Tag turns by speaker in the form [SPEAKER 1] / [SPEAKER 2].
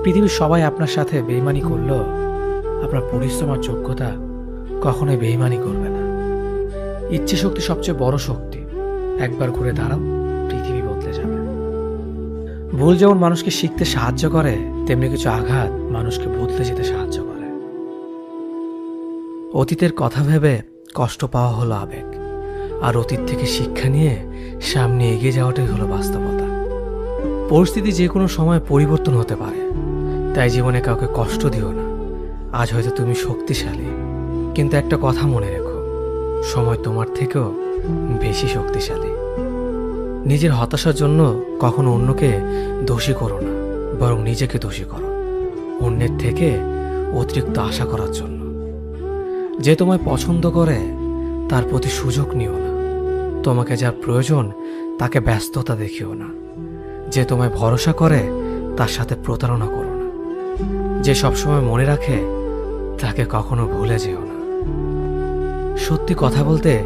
[SPEAKER 1] পৃথিবীর সবাই আপনার সাথে বেইমানি করলেও আপনার পরিশ্রম আর যোগ্যতা কখনোই বেইমানি করবে না। ইচ্ছে শক্তি সবচেয়ে বড় শক্তি। একবার ঘুরে দাঁড়াও, পৃথিবী বদলে যাবে। ভুল যেমন মানুষকে শিখতে সাহায্য করে, তেমনি কিছু আঘাত মানুষকে বদলে যেতে সাহায্য করে। অতীতের কথা ভেবে কষ্ট পাওয়া হলো আবেগ, আর অতীত থেকে শিক্ষা নিয়ে সামনে এগিয়ে যাওয়াটাই হলো বাস্তবতা। পরিস্থিতি যে কোনো সময় পরিবর্তন হতে পারে, তাই জীবনে কাউকে কষ্ট দিও না। আজ হয়তো তুমি শক্তিশালী, কিন্তু একটা কথা মনে রেখো, সময় তোমার থেকেও বেশি শক্তিশালী। নিজের হতাশার জন্য কখনো অন্যকে দোষী করো না, বরং নিজেকে দোষী করো অন্যের থেকে অতিরিক্ত আশা করার জন্য। যে তোমায় পছন্দ করে তার প্রতি সুযোগ নিও না। তোমাকে যা প্রয়োজন তাকে ব্যস্ততা দেখিও না। যে তোমায় ভরসা করে তার সাথে প্রতারণা করো না। যে সবসময় মনে রাখে তাকে কখনো ভুলে যেও না। সত্যি কথা বলতে